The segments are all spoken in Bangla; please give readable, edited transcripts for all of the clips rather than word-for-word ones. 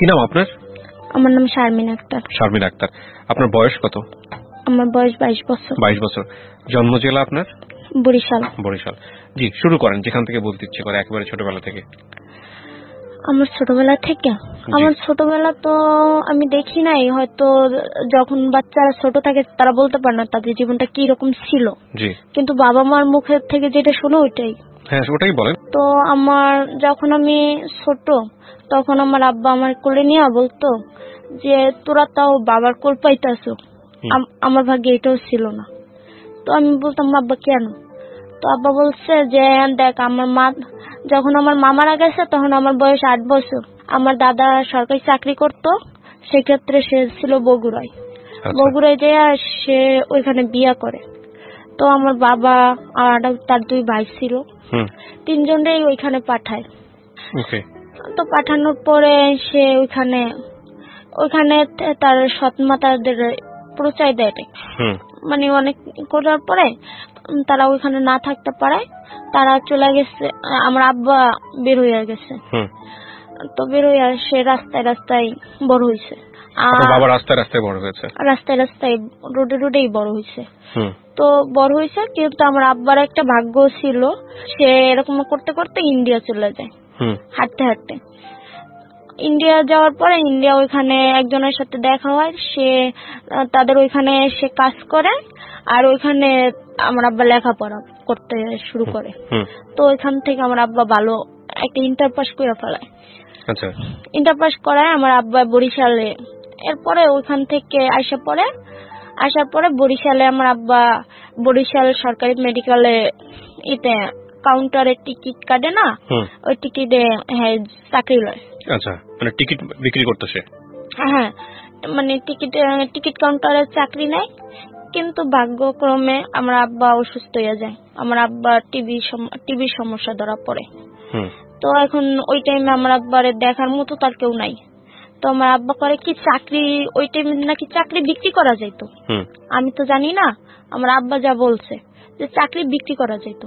কি নাম আপনার? আমার নাম শারমিন আক্তার। শারমিন আক্তার। আপনার বয়স কত? আমার বয়স 22 বছর। 22 বছর। জন্ম জেলা আপনার? বরিশাল। বরিশাল। জি, শুরু করেন যেখান থেকে বলতে ইচ্ছে করে, একেবারে ছোটবেলা থেকে। আমার ছোটবেলা থেকে, আমার ছোটবেলা তো আমি দেখি নাই, হয়তো যখন বাচ্চারা ছোট থাকে তারা বলতে পারে না তাদের জীবনটা কি রকম ছিল, কিন্তু বাবা মার মুখের থেকে যেটা শুনো ওইটাই। হ্যাঁ, ওটাই বলেন। তো আমার যখন আমি ছোট তখন আমার আব্বা আমার কোলে নিয়ে বলতো যে তোরা তাও বাবার কোল পাইতাছো, আমার ভাগ্যে এটাও ছিল না। তো আমি বলতাম আব্বা কেন? তো আব্বা বলছে যে দেখ, আমার মা যখন আমার মা মারা গেছে তখন আমার বয়স 8 বছর। আমার দাদা সরকারি চাকরি করত, সেক্ষেত্রে সে ছিল বগুড়ায়। বগুড়ায় যেয়ে সে ওইখানে বিয়ে করে। তো আমার বাবা আর তার 2 ভাই ছিল, 3 জনেই ওইখানে পাঠায়। তো পাঠানোর পরে সে ওইখানে তার সৎমা তাদের পরিচয় দেয়, মানে অনেক করার পরে তারা ওইখানে না থাকতে পারে, তারা চলে গেছে। আমার আব্বা বের হয়ে গেছে। তো বের হয়ে সে রাস্তায় রাস্তায় বড় হয়েছে। রাস্তায় রাস্তায় রোডে রোডেই বড় হয়েছে। তো বড় হয়েছে, কিন্তু আমার আব্বার একটা ভাগ্য ছিল, সে এরকম করতে করতে ইন্ডিয়া চলে যায় হাঁটতে হাঁটতে। ইন্ডিয়া যাওয়ার পরে ইন্ডিয়া ওইখানে একজনের সাথে দেখা হয়, সে তাদের ওইখানে সে কাজ করে, আর ওইখানে আমার আব্বা লেখাপড়া করতে শুরু করে। তো ওইখান থেকে আমার আব্বা ভালো একটা ইন্টার পাস করে ফেলায়। ইন্টার পাস করায় আমার আব্বা বরিশালে, এরপরে ওইখান থেকে আসার পরে বরিশালে আমার আব্বা বরিশাল সরকারি মেডিকেলে কাউন্টারে টিকিট কাটে না, ওই টিকিটে চাকরি লয়। আচ্ছা, মানে টিকিট বিক্রি করতেছে। হ্যাঁ, মানে টিকিট কাউন্টারে চাকরি নেয়। কিন্তু ভাগ্যক্রমে আমার আব্বা অসুস্থ হয়ে যায়। আমার আব্বা টিবির সমস্যা ধরা পড়ে। তো এখন ওই টাইমে আমার আব্বার দেখার মতো তার কেউ নাই। তো আমার আব্বা করে কি, চাকরি ওই টাইমে নাকি চাকরি বিক্রি করা যাইতো। আমি তো জানি না, আমার আব্বা যা বলছে যে চাকরি বিক্রি করা যাইতো।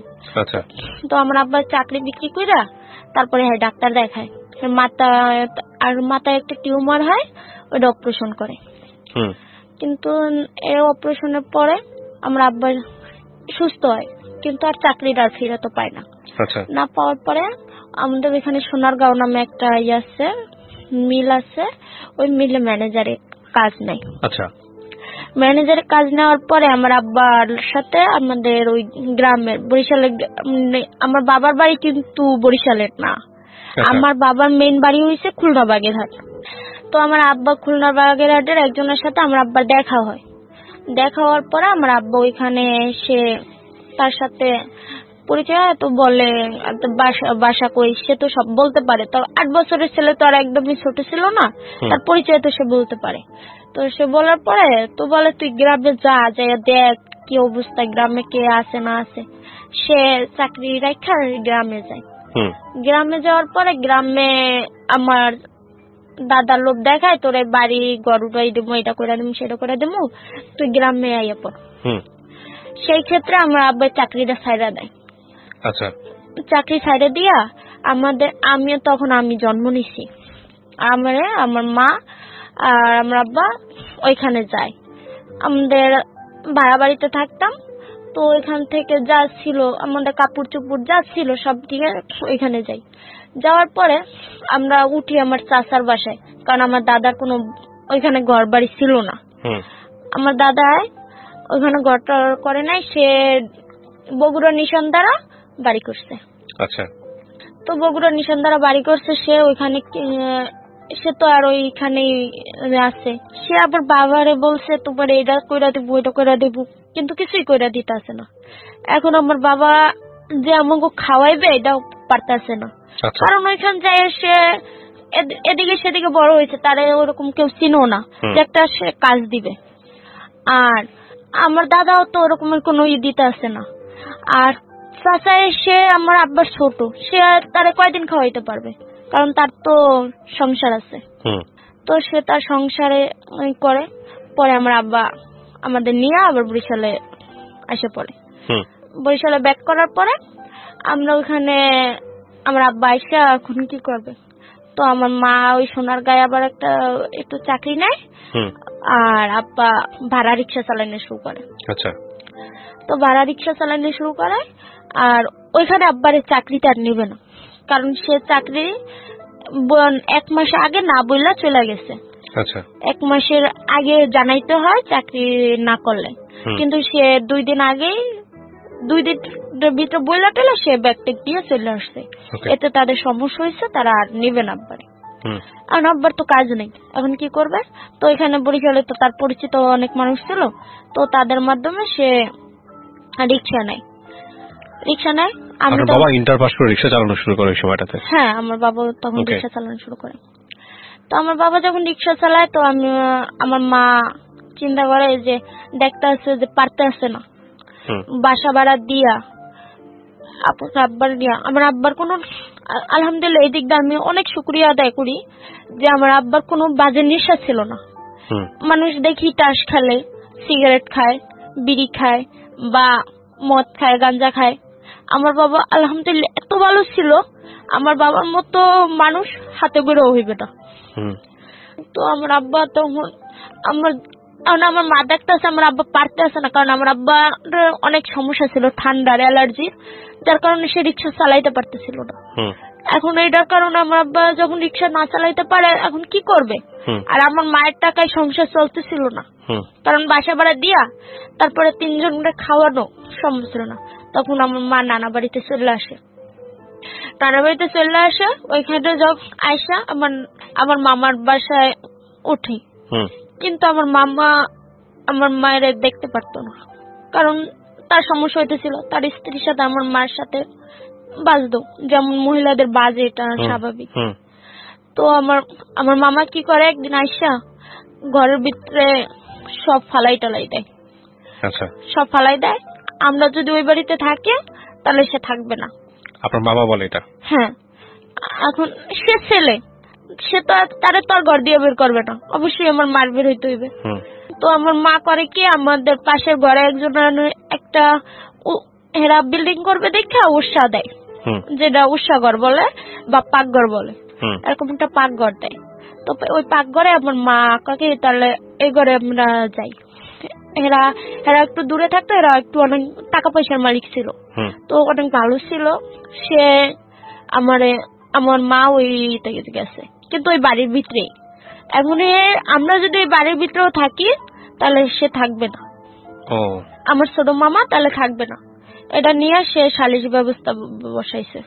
তো আমার আব্বা চাকরি বিক্রি কইরা তারপরে ডাক্তার দেখায়, মাথায় একটা টিউমার হয়, ওইটা অপারেশন করে। কিন্তু এই অপারেশনের পরে আমার আব্বা সুস্থ হয়, কিন্তু আর চাকরিটা আর ফিরে পায় না। না পাওয়ার পরে আমাদের এখানে সোনারগাঁও নামে একটা আছে, মিল আছে, ওই মিলে ম্যানেজারের কাজ নেই। ম্যানেজারের কাজ নেওয়ার পরে আমার আব্বার সাথে আমাদের ওই গ্রামের বরিশালের, আমার বাবার বাড়ি কিন্তু বরিশালের না, আমার বাবার মেইন বাড়ি হয়েছে খুলনা বাগেরহাট। তো আমার আব্বা খুলনা বাগেরহাটের একজনের সাথে আমার আব্বার দেখা হয়। দেখা হওয়ার পরে আমার আব্বা ওইখানে এসে তার সাথে পরিচয় হয়। তো বলে বাসা কই, সে তো সব বলতে পারে। তো 8 বছরের ছেলে তো আর একদমই ছোট ছিল না, তার পরিচয় তো সে বলতে পারে। তো সে বলার পরে তো বলে তুই গ্রামে যা, দেখ কি অবস্থা, গ্রামে কে আছে না আছে। সে চাকরি রাখা গ্রামে যায়। গ্রামে যাওয়ার পরে গ্রামে আমার দাদার লোভ দেখায়, তোর বাড়ি গরুটাই দেবো, এটা করে দেবো, সেটা করে দেবো, তুই গ্রামে আইয়া পড়। সেই ক্ষেত্রে আমার আব্বা চাকরিটা ছাইড়া দেয়। চাকরি ছাইড়া দিয়া আমি জন্ম নিছি, আমার মা আর আমার আব্বা ওইখানে যায়। আমাদের ভাড়া বাড়িতে থাকতাম। তো ওইখান থেকে যা ছিল আমাদের কাপড় চোপড় যা ছিল সব দিয়ে ওইখানে যাই। যাওয়ার পরে আমরা উঠি আমার চাচার বাসায়, কারণ আমার দাদার কোনো ওইখানে ঘর বাড়ি ছিল না। আমার দাদা ওইখানে ঘরটা করে নাই, সে বগুড়া নিশানদারা বাড়ি করছে। তো বগুড়া নিশানদারা বাড়ি করছে, সে ওইখানে সে তো আর ওইখানেই আছে। সে আবার বাবারে বলছে তোমার এটা কইরা দেবো, ওইটা কইরা দেবো, কিন্তু কিছুই কইরা দিতে আসে না। এখন আমার বাবা যে আমাকে খাওয়াইবে এটাও পারতেছে না, কারণ ওইখান যায় সে এদিকে সেদিকে বড় হয়েছে, তারা ওরকম কেউ চিনো না যে একটা সে কাজ দিবে। আর আমার দাদাও তো ওরকমের কোনো দিতে আসে না। আর চাচা সে আমার আব্বার ছোট, সে তারে কয়দিন খাওয়াইতে পারবে, কারণ তার তো সংসার আছে। তো সে তার সংসারে করে। পরে আমার আব্বা আমাদের নিয়ে আবার বরিশালে এসে পড়ে। বরিশালে ব্যাক করার পরে আমরা ওইখানে আমার আব্বা আইসা এখন কি করবে, তো আমার মা ওই সোনারগাঁয়ে আবার একটু চাকরি নেয়, আর আব্বা ভাড়া রিক্সা চালানো শুরু করে। আচ্ছা। তো ভাড়া রিক্সা চালানো শুরু করে, আর ওইখানে আব্বার চাকরিটা আর নিবে না, কারণ সে চাকরি 1 মাস আগে না বললা চলে গেছে। আচ্ছা। 1 মাসের আগে জানাইতে হয় চাকরি না করলে, কিন্তু সে 2 দিন আগেই 2 দিনের ভিতরে বইলা টেলা সে ব্যাগটেক দিয়ে চলে আসছে। এতে তাদের সমস্যা হয়েছে, তারা আর নিবে না আব্বারে। এখন আব্বার তো কাজ নেই, এখন কি করবে? তো এখানে বরিশালে তো তার পরিচিত অনেক মানুষ ছিল, তো তাদের মাধ্যমে সে রিক্সা নেয়। আমার বাবা ইন্টার পাস করে রিক্সা চালানো শুরু করে ওই সময়টাতে। হ্যাঁ, আমার বাবা তখন রিক্সা চালানো শুরু করে। তো আমার বাবা যখন রিক্সা চালায়, তো আমার মা চিন্তা করে যে দেখতে আছে যে পারতে আছে না, বাসা ভাড়া দিয়া আব্বার দিয়া। আমার আব্বার কোনো, আলহামদুলিল্লাহ এই দিক দিয়ে আমি অনেক শুকরিয়া আদায় করি যে আমার আব্বার কোনো বাজে নেশা ছিল না। মানুষ দেখি টাস খেলে, সিগারেট খায়, বিড়ি খায় বা মদ খায়, গাঞ্জা খায়। আমার বাবা আলহামদুলিল্লাহ এত ভালো ছিল, আমার বাবার মতো মানুষ হাতে বেরো হইবে না। তো আমার আব্বা তখন আমার মা দেখতে আছে আমার আব্বা পারতে আসে না, কারণ আমার আব্বা অনেক সমস্যা ছিল, ঠান্ডার অ্যালার্জি, যার কারণে সে রিক্সা চালাইতে পারতেছিল না। এখন এইটার কারণে আমার আব্বা যখন রিক্সা না চালাইতে পারে, এখন কি করবে? আর আমার মায়ের টাকায় সংসার চলতেছিল না, কারণ বাসা ভাড়া দিয়া তারপরে 3 জনকে খাওয়ানো সম্ভব ছিল না। তখন আমার মা নানা বাড়িতে চলে আসে। ওইখানে যখন আয়সা আমার মামার বাসায় উঠে, কিন্তু আমার মামা আমার মায়ের দেখতে পারতো না, কারণ তার সমস্যা হইতেছিল, তার স্ত্রীর সাথে আমার মায়ের সাথে বাজতো, যেমন মহিলাদের বাজে, এটা স্বাভাবিক। তো আমার মামা কি করে, একদিন আইসা ঘরের ভিতরে সব ফালাই টালাই দেয়। সব ফালাই দেয়, আমরা যদি ওই বাড়িতে থাকি তাহলে সে থাকবে না। আপনার বাবা বলে এটা? হ্যাঁ। এখন সে ছেলে, সে তো তারে তো আর ঘর দিয়ে বের করবে না, অবশ্যই আমার মার বের হইতে হইবে। তো আমার মা করে কি, আমাদের পাশের ঘরে একজন একটা হেরা বিল্ডিং করবে দেখে উৎসাহ দেয়, যেটা উৎসাহঘর বলে বা পাকঘর বলে, এরকম একটা পাকঘর দেয়। তো ওই পাকঘরে আমার মা কাকে তাহলে এই ঘরে আমরা যাই। এরা একটু দূরে থাকতো, এরা একটু অনেক টাকা পয়সার মালিক ছিল, তো অনেক ভালো ছিল। সে আমার মা ওই গেছে, কিন্তু ওই বাড়ির ভিতরে। এখন আমরা যদি ওই বাড়ির ভিতরেও থাকি তাহলে সে থাকবে না, আমার ছোট মামা তাহলে থাকবে না। এটা নিয়ে সে সালিশি ব্যবস্থা বসাইছে।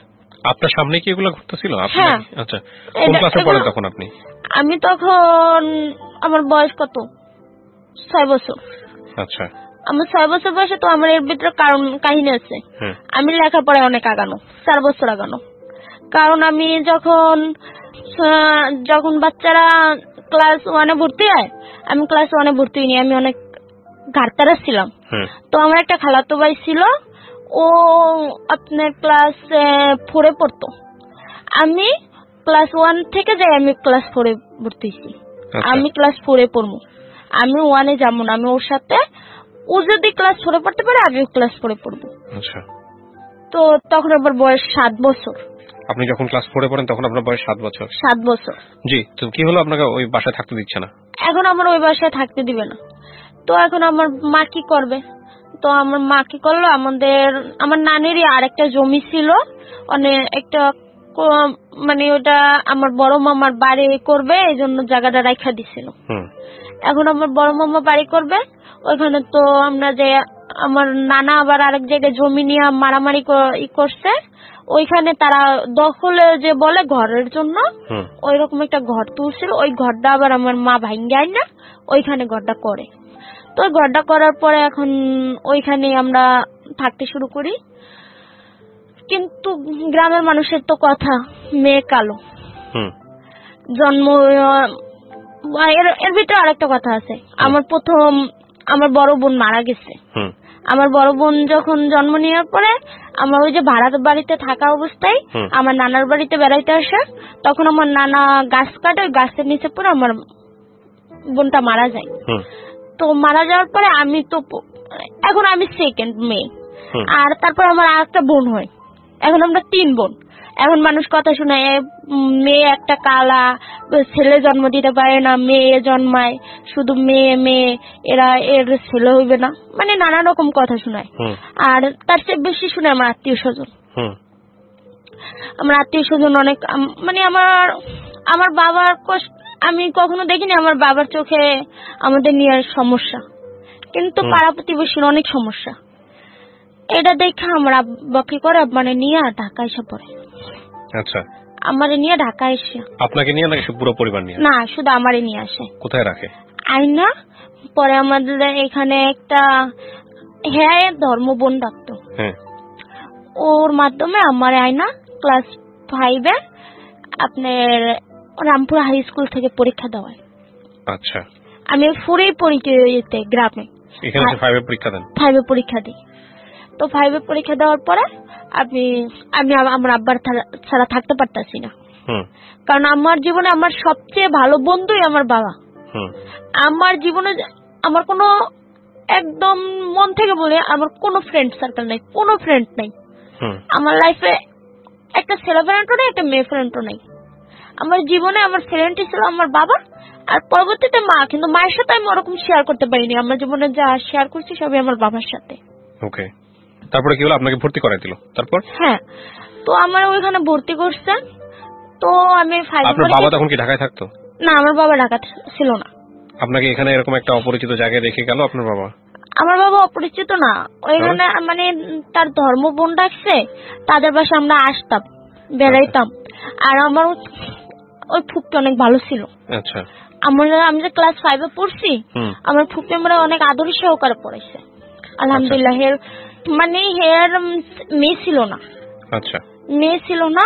আপনার সামনে কি এগুলো ঘটতেছিল? আচ্ছা, কোন ক্লাসে পড়েন তখন আপনি? আমি তখন, আমার বয়স কত, 6 বছর। আচ্ছা। আমার 6 বছর বয়সে, তো আমার এর ভিতরে কাহিনী আছে। আমি লেখাপড়ায় অনেক আগানো, 4 বছর আগানো। কারণ আমি যখন বাচ্চারা ক্লাস 1-এ ভর্তি হয়, আমি ক্লাস 1-এ ভর্তি হইনি, আমি অনেক ঘাটতারা ছিলাম। তো আমার একটা খালাতো ভাই ছিল, ও আপনার ক্লাস 4-এ পড়তো। আমি ক্লাস 1 থেকে যাই, আমি ক্লাস 4-এ ভর্তি হয়েছি। আমি ক্লাস 4-এ পড়বো, আমি 1-এ যাবো না, আমি ওর সাথে, ও যদি ক্লাস 4-এ পড়তে পারে আমিও ক্লাস 4-এ পড়বো। তো তখন আমার বয়স 7 বছর। আপনি যখন ক্লাস 4-এ পড়েন তখন আপনার বয়স 7 বছর? 7 বছর। জি। তো কি হলো, আপনাকে ওই বাসায় থাকতে দিচ্ছে না? এখন আমার ওই বাসায় থাকতে দিবে না। তো এখন আমার মা কি করবে? তো আমার মা কি করলো, আমার নানিরই আরেকটা জমি ছিল, একটা মানে ওটা আমার বড় মামার বাড়ি করবে, এই জন্য জায়গাটা রাখা দিছিল। এখন আমার বড় মামা বাড়ি করবে, ওইখানে তো আমরা যে আমার নানা আবার আরেক জায়গায় জমি নিয়ে মারামারি করছে, ওইখানে তারা দখলে যে বলে ঘরের জন্য, ওইরকম একটা ঘর তুলছিল। ওই ঘরটা আবার আমার মা ভাঙ্গায় না, ওইখানে ঘরটা করে। তো ঘরটা করার পরে এখন ওইখানে আমরা থাকতে শুরু করি। কিন্তু গ্রামের মানুষের তো কথা, মেয়ে কালো, জন্ম। এর ভিতরে আরেকটা কথা আছে, আমার বড় বোন মারা গেছে। আমার বড় বোন যখন জন্ম নেওয়ার পরে, আমার ওই যে ভাড়ার বাড়িতে থাকা অবস্থায় আমার নানার বাড়িতে বেড়াইতে আসে, তখন আমার নানা গাছ কাটে, ওই গাছের নিচে পড়ে আমার বোনটা মারা যায়। তো মারা যাওয়ার পরে এখন আমি সেকেন্ড মেয়ে, আর তারপর আমার আরেকটা বোন হয়। এখন আমরা 3 বোন। এখন মানুষ কথা শোনায়, মেয়ে একটা কালা, ছেলে জন্ম দিতে পারে না, মেয়ে জন্মায়, শুধু মেয়ে মেয়ে, এর ছেলে হইবে না, মানে নানা রকম কথা শোনায়। আর তার চেয়ে বেশি শুনে আমার আত্মীয় স্বজন। আমার আত্মীয় স্বজন অনেক, মানে আমার বাবার কষ্ট আমি কখনো দেখিনি। আমার বাবার চোখে আমাদের নিয়ে সমস্যা, কিন্তু পাড়া প্রতিবেশীর অনেক সমস্যা। এটা দেখে আমার আব্বা কি করে, মানে নিয়ে ঢাকা এসে পড়ে। আচ্ছা, আমারে নিয়ে ঢাকা এসে। আপনাকে নিয়ে নাকি পুরো পরিবার নিয়ে? না, শুধু আমারে নিয়ে আসে। কোথায় রাখে? আইনা। পরে আমাদের এখানে একটা ধর্ম বোন ডাকতো, ওর মাধ্যমে আমার আইনা ক্লাস 5-এ আপনার রামপুরা হাই স্কুল থেকে পরীক্ষা দেওয়ায়। আচ্ছা, আমি ফুরেই পরীক্ষা গ্রামে এখানে 5-এ পরীক্ষা দেন? 5-এ পরীক্ষা দিই। তো 5-এ পরীক্ষা দেওয়ার পরে আমি আমার আব্বার ছাড়া থাকতে পারতাছি না, কারণ আমার জীবনে আমার সবচেয়ে ভালো বন্ধুই আমার বাবা। আমার জীবনে আমার কোনো, একদম মন থেকে বলে, আমার কোনো ফ্রেন্ড সার্কেল নাই, কোনো ফ্রেন্ড নাই। আমার লাইফে একটা ছেলে ফ্রেন্ডও নেই, একটা মেয়ে ফ্রেন্ডও নেই। আমার জীবনে আমার ফ্রেন্ডই ছিল আমার বাবা, আর পরবর্তীতে মা। কিন্তু মায়ের সাথে আমি ওরকম শেয়ার করতে পারিনি। আমার জীবনে যা শেয়ার করছি সবই আমার বাবার সাথে। ওকে, তারপরে কি হলো? আপনাকে ভর্তি করাই দিল? তারপর? হ্যাঁ, তো আমার ওইখানে ভর্তি করছে। তো আমি আপনার বাবা তখন কি ঢাকায় থাকতো? না, আমার বাবা ঢাকা ছিল না। আপনাকে এখানে এরকম একটা অপরিচিত জায়গায় রেখে গেল আপনার বাবা? আমার বাবা অপরিচিত না, ওইখানে মানে তার ধর্ম বোন ডাকছে, তাদের বাসা আমরা আসতাম, বেড়াইতাম। আর আমার ওই ফুপি অনেক ভালো ছিল। আচ্ছা, আমি যে ক্লাস 5-এ পড়ছি, আমার ফুপি আমরা অনেক আদর সহকারে পড়াইছে আলহামদুলিল্লাহ। মানে হের মেয়ে ছিল না। আচ্ছা, মেয়ে ছিল না,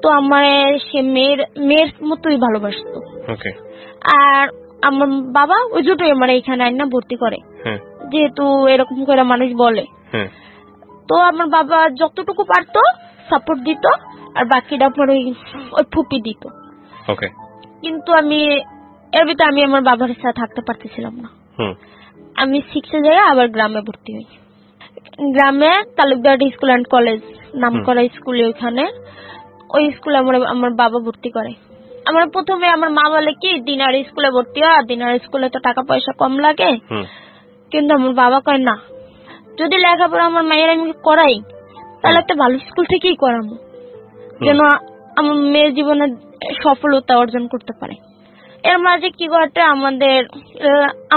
তো আমার সে মেয়ের মতোই ভালোবাসতো। ওকে, আর আমার বাবা ওই জন্যই আমার এখানে আইনা ভর্তি করে, যেহেতু এরকম করে মানুষ বলে। তো আমার বাবা যতটুকু পারতো সাপোর্ট দিত, আর বাকিটা আমার ওই ফুপি দিত। ওকে, কিন্তু আমি এর ভিতরে আমি আমার বাবার সাথে থাকতে পারতেছিলাম না। আমি 6-এ যাই আবার গ্রামে ভর্তি হই। গ্রামে তালুকদার স্কুল অ্যান্ড কলেজ নাম করা স্কুলে, ওইখানে ওই স্কুলে আমার বাবা ভর্তি করে। আমার প্রথমে আমার মা বলে কি দিনার স্কুলে ভর্তি হয়, দিনার স্কুলে তো টাকা পয়সা কম লাগে। কিন্তু আমার বাবা কয় না, যদি লেখাপড়া আমার মায়ের আমি করাই, তাহলে একটা ভালো স্কুল থেকেই করাবো, যেন আমার মেয়ের জীবনে সফলতা অর্জন করতে পারে। এর মাঝে কি ঘটে,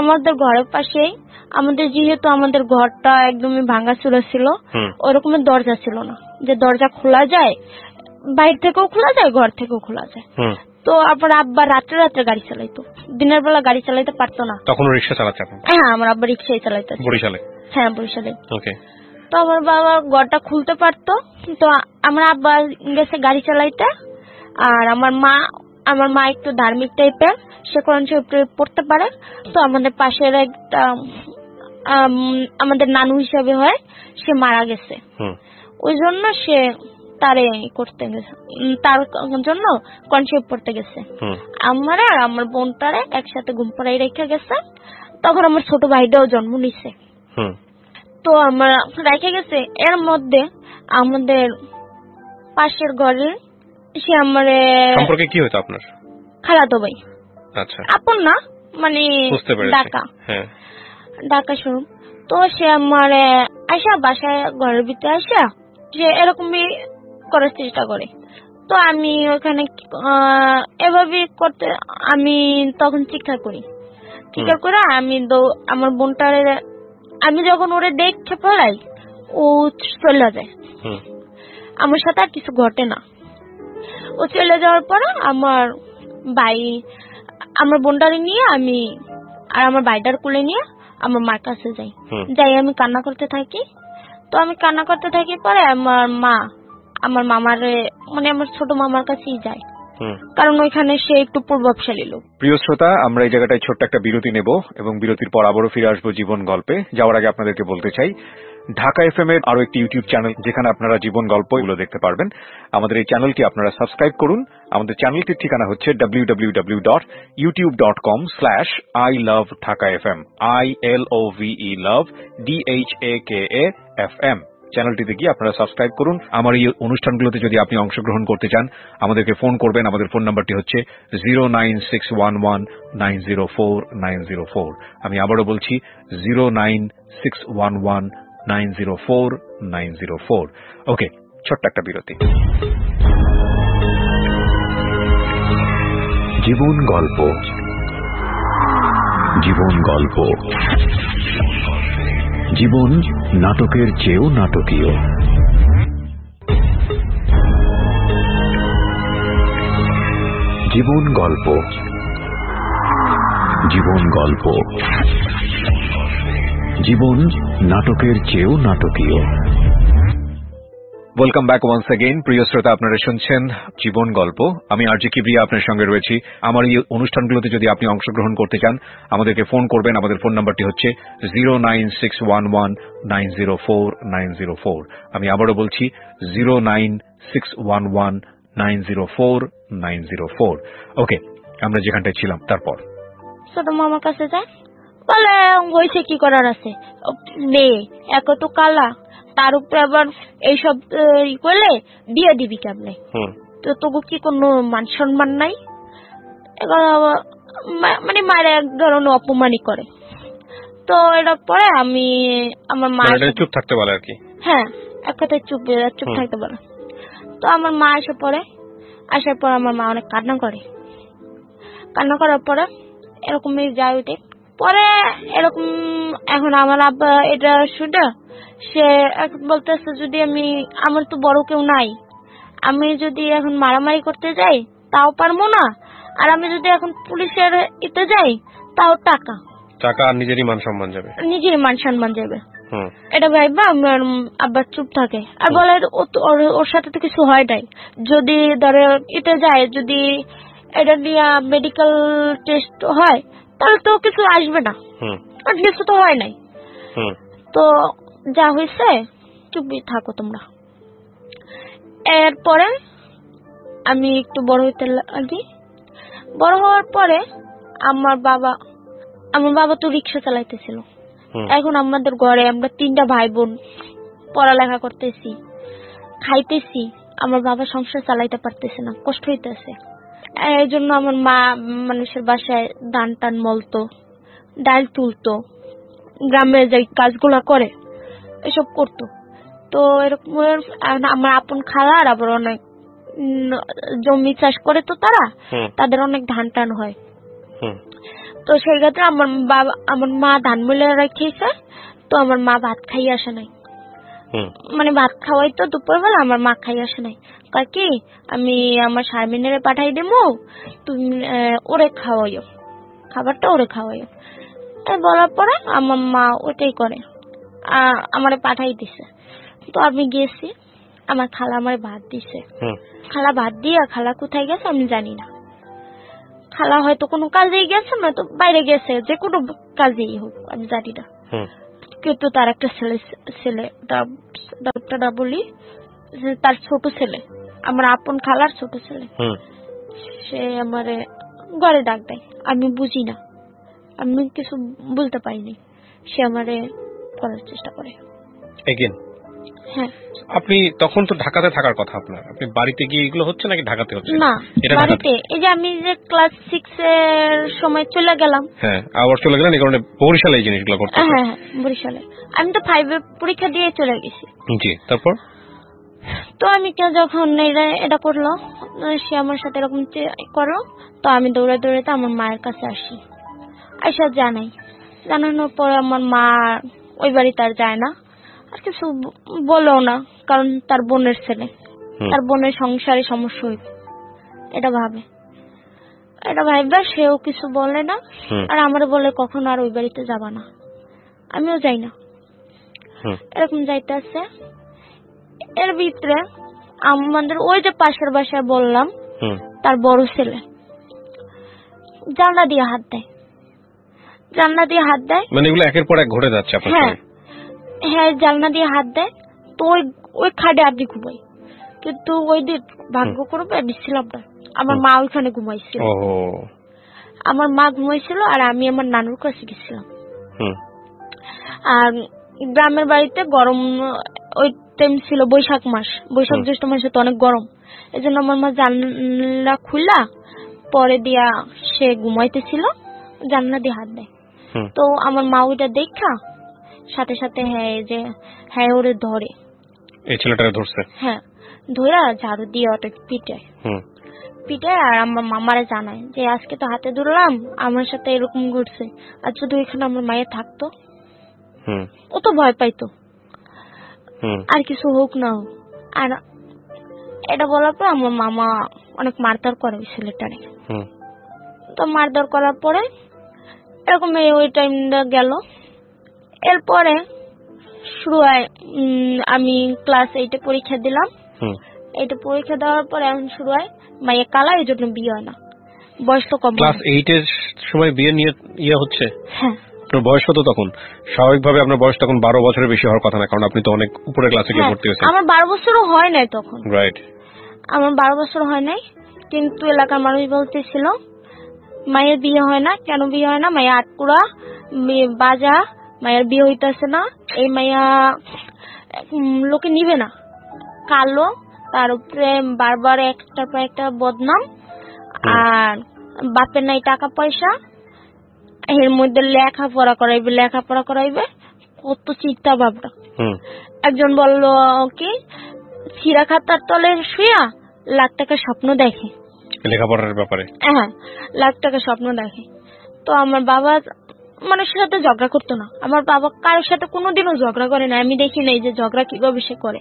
আমাদের ঘরের পাশেই, আমাদের যেহেতু আমাদের ঘরটা একদমই ভাঙাচোরা ছিল, ওরকমের দরজা ছিল না যে দরজা খোলা যায়, বাইরে থেকেও খোলা যায়, ঘর থেকেও খোলা যায়। তো আপনার আব্বা রাত্রে রাত্রে গাড়ি চালাইতো, দিনের বেলা গাড়ি চালাইতে পারতো না। তখন রিক্সা চালাতেন? হ্যাঁ, আমার আব্বা রিক্সাই চালাইতো বরিশালে। হ্যাঁ, বরিশালে। ওকে, তো আমার বাবা ঘরটা খুলতে পারতো, তো আমার আব্বা গেছে গাড়ি চালাইতে। আর আমার মা একটু ধার্মিক টাইপের, সে কোরআন শরীফ পড়তে পারে। তো আমাদের পাশের একটা আমাদের নানু হিসাবে হয়, সে মারা গেছে। ওই জন্য সে তারে করতে গেছে, তার জন্য কোরআন শরীফ পড়তে গেছে। আমার আর আমার বোনটারে একসাথে ঘুম পাড়াই রেখে গেছে। তখন আমার ছোট ভাইটাও জন্ম নিছে। তো আমরা রেখে গেছে। এর মধ্যে আমাদের পাশের ঘরে সে আমার সম্পর্কে কি হতো আপনার? খালাতো ভাই। আচ্ছা, আপন না, মানে ঢাকা শুরু। তো সে আমার আসা বাসায় ঘরের ভিতরে আসা, সে এরকমই করার চেষ্টা করে। তো আমি ওখানে এভাবে করতে, আমি তখন চিৎকার করি। চিৎকার করে আমি আমার বোনটারে, আমি যখন ওরে দেখতে পড়াই, ও চলে যায়। আমার সাথে আর কিছু ঘটে না। ও চলে যাওয়ার পরে আমার বোনটারে নিয়ে আমি আর আমার ভাইটার কোলে নিয়ে আমার মার কাছে যাই। আমি কান্না করতে থাকি। তো আমি কান্না করতে থাকি, পরে আমার মামারে, মানে আমার ছোট মামার কাছেই যায়, কারণ ওইখানে সে একটু প্রভাবশালী লোক। প্রিয় শ্রোতা, আমরা এই জায়গাটায় ছোট্ট একটা বিরতি নেব এবং বিরতির পর আবারও ফিরে আসবো জীবন গল্পে। যাওয়ার আগে আপনাদেরকে বলতে চাই, ঢাকা এফএম এর আরো একটি ইউটিউব চ্যানেল, যেখানে আপনারা জীবন গল্পগুলো দেখতে পারবেন। আমাদের এই চ্যানেলটি আপনারা সাবস্ক্রাইব করুন। আমাদের চ্যানেলটির ঠিকানা হচ্ছে www.youtube.com/ilovedhakafm, ILOVE love DHAKAFM। চ্যানেলটিতে গিয়ে আপনারা সাবস্ক্রাইব করুন। আমার এই অনুষ্ঠানগুলোতে যদি আপনি অংশগ্রহণ করতে চান আমাদেরকে ফোন করবেন। আমাদের ফোন নাম্বারটি হচ্ছে 09611904904। আমি আবারও বলছি 09611904904। ওকে, ছোট্ট একটা বিরতি। জীবন গল্প, জীবন গল্প, জীবন নাটকের চেয়েও নাটকীয়। জীবন গল্প, জীবন গল্প, জীবন নাটকের চেয়েও নাটকীয়। Welcome back once again. প্রিয় শ্রোতা, আপনারা শুনছেন জীবন গল্প। আমি আরজে কিবরিয়া আপনার সঙ্গে রয়েছি। আমার এই অনুষ্ঠানগুলোতে যদি আপনি অংশগ্রহণ করতে চান আমাদেরকে ফোন করবেন। আমাদের ফোন নাম্বারটি হচ্ছে 09611904904। আমি আবারও বলছি 09611904904। ওকে, আমরা যেখানটায় ছিলাম তারপর ছোট মামার কাছে যায়, বলে হয়েছে কি করার আছে, মেয়ে এক তো কালা, তার উপরে আবার এইসব করলে বিয়ে দিবি কেমনে, তো তবু কি কোনো মান সম্মান নাই? মানে মায়ের এক ধরনের অপমানই করে। তো এটার পরে আমি আমার মা চুপ থাকতে বলে আর কি। হ্যাঁ, এক কথায় চুপ থাকতে বলে। তো আমার মা আসার পর আমার মা অনেক কান্না করে। কান্না করার পরে এরকমই যায় উঠে পরে এরকম। এখন আমার আব্বা এটা শুনে সে এখন বলতেছে, যদি আমার তো বড় কেউ নাই, আমি যদি এখন মারামারি করতে যাই তাও পারবো না, আর আমি যদি এখন পুলিশের ইতে যাই তাও টাকা আর নিজেরই মান সম্মান যাবে। এটা ভাইবা আমার আব্বা চুপ থাকে আর বলে ওর সাথে তো কিছু হয় নাই, যদি ধরে ইতে যায়, যদি এটা নিয়ে মেডিকেল টেস্ট হয় তাহলে তো কিছু আসবে না, আর কিছু তো হয় নাই। তো যা হয়েছে চুপই থাকো তোমরা। এরপরে আমি একটু বড় হইতে লাগি। বড় হওয়ার পরে আমার বাবা তো রিক্সা চালাইতেছিল। এখন আমাদের ঘরে আমরা 3টা ভাই বোন পড়ালেখা করতেছি, খাইতেছি, আমার বাবা সংসার চালাইতে পারতেছে না, কষ্ট হইতেছে। এই জন্য আমার মা মানুষের বাসায় ধান টান মলতো, ডাল তুলতো, গ্রামে যে কাজগুলা করে এসব করতো। তো এরকম আমার আপন খালার আবার অনেক জমি চাষ করে, তো তাদের অনেক ধান টান হয়। তো সেই ক্ষেত্রে আমার মা ধান মিলে রেখেছে। তো আমার মা ভাত খাই আসে নাই, মানে ভাত খাওয়াই তো দুপুরবেলা, আমার মা খাই আসে নাই। কি আমি আমার শারমিনের পাঠাই দেবো, তুমি ওরে খাওয়াইও, খাবারটা ওরে খাওয়াইও। বলার পরে আমার মা ওটাই করে, আমারে পাঠাই দিছে। তো আমি গেছি, আমার খালা আমারে ভাত দিছে। খালা ভাত দিয়া খালা কোথায় গেছে আমি জানি না। খালা হয়তো কোনো কাজেই গেছে, নয়তো বাইরে গেছে, যে কোনো কাজেই হোক আমি জানি না। কিন্তু তার একটা ছেলে বলি, তার ছোট ছেলে, আমার আপন খালার ছোট ছেলে, সে আমারে ঘরে ডাক দেয়। আমি বুঝি না, আমি কিছু বলতে পারিনি। সে আমারে করার চেষ্টা করে। হ্যাঁ, আপনি তখন তো ঢাকাতে থাকার কথা আপনার, আপনি বাড়িতে গিয়ে এগুলো হচ্ছে নাকি ঢাকাতে হচ্ছে? না, বাড়িতে। এই যে আমি যে ক্লাস 6 এর সময় চলে গেলাম। হ্যাঁ, আবার চলে গেলেন, এই কারণে বরিশালে এই জিনিসগুলো করতে। হ্যাঁ, বরিশালে। আমি তো 5 এর পরীক্ষা দিয়ে চলে গেছি। জি, তারপর তো আমি যখন এটা করলো, সে আমার সাথে এরকম করলো, তো আমি দৌড়াতে আমার মায়ের কাছে আসি। আইসা জানানোর পরে আমার মা ওই বাড়িতে আর যায় না, আর কিছু বলেও না, কারণ তার বোনের ছেলে, তার বোনের সংসারে সমস্যা হইবে এটা ভাইবা সেও কিছু বলে না। আর আমার বলে কখনো আর ওই বাড়িতে যাবা না, আমিও যাই না। এরকম যাইতে আছে। এর ভিতরে আমাদের ওই যে পাশের বাসায় বললাম, তার বড় ছেলে জানলা দিয়ে হাত দেয়। মানে এগুলো একের পর এক ঘটে যাচ্ছে আপনার সাথে? হ্যাঁ, জানলা দিয়ে হাত দেয়। তো ওই খাটে আপনি ঘুমাই, কিন্তু ওই দিন ভাগ্য করবে আমি ছিলাম না, আমার মা ওইখানে ঘুমাইছিল। আমার মা ঘুমাইছিল আর আমি আমার নানুর কাছে গেছিলাম। আর গ্রামের বাড়িতে গরম ওই টাইম ছিল বৈশাখ মাস, বৈশাখ জ্যৈষ্ঠ মাসে তো অনেক গরম, এই জন্য আমার মা জানলা খুলা পরে দিয়া সে ঘুমাইতেছিল, জানলা দিয়ে হাত দেয়। তো আমার মা ওইটা দেখা সাথে সাথে হ্যাঁ ওরে ধরে, এই ছেলেটাকে ধরছে, হ্যাঁ ধরা ঝাড়ু দিয়ে ওটা পিটায় আর আমার মামারে জানায় যে আজকে তো হাতে ধরলাম, আমার সাথে এরকম ঘটছে, আর যদি ওইখানে আমার মায়ের থাকতো, ও তো ভয় পাইতো আর কিছু হোক না হোক। আর এটা বলার পর আমার মামা অনেক মারধর করে ওই ছেলেটারে। তো মারধর করার পরে এরকম ওই টাইমটা গেল। এরপরে শুরু হয়, আমি ক্লাস 8 পরীক্ষা দিলাম। 8 পরীক্ষা দেওয়ার পরে এখন শুরু হয় মাইয়া কালা, এই জন্য বিয়ে হয় না, বয়স তো কম। ক্লাস 8 এর সময় বিয়ে নিয়ে হচ্ছে? হ্যাঁ। আপনার বয়স কত তখন? স্বাভাবিকভাবে আপনার বয়স তখন 12 বছরের বেশি হওয়ার কথা না, কারণ আপনি তো অনেক উপরে ক্লাসে গিয়ে ভর্তি হয়েছেন। আমার 12 বছরও হয় নাই তখন। রাইট। আমার 12 বছর হয় নাই, কিন্তু এলাকার মানুষ বলতেছিল মায়ের বিয়ে হয় না। কেন বিয়ে হয় না? মায়া আটকুড়া, বাজা, মায়ের বিয়ে হইতেছে না, এই মায়া লোকে নিবে না, কালো, তার উপরে বারবার একটার পর একটা বদনাম, আর বাপের নাই টাকা পয়সা, এর মধ্যে লেখাপড়া করাইবে, কত চিন্তা ভাবনা। একজন বলল কি চিরা খাতার তলে শুয়া লাখ টাকা স্বপ্ন দেখে লেখাপড়ার ব্যাপারে। হ্যাঁ, লাখ টাকা স্বপ্ন দেখে। তো আমার বাবা মানুষের সাথে ঝগড়া করতো না, আমার বাবা কারোর সাথে কোনোদিনও ঝগড়া করে না, আমি দেখি নাই যে ঝগড়া কিভাবে সে করে।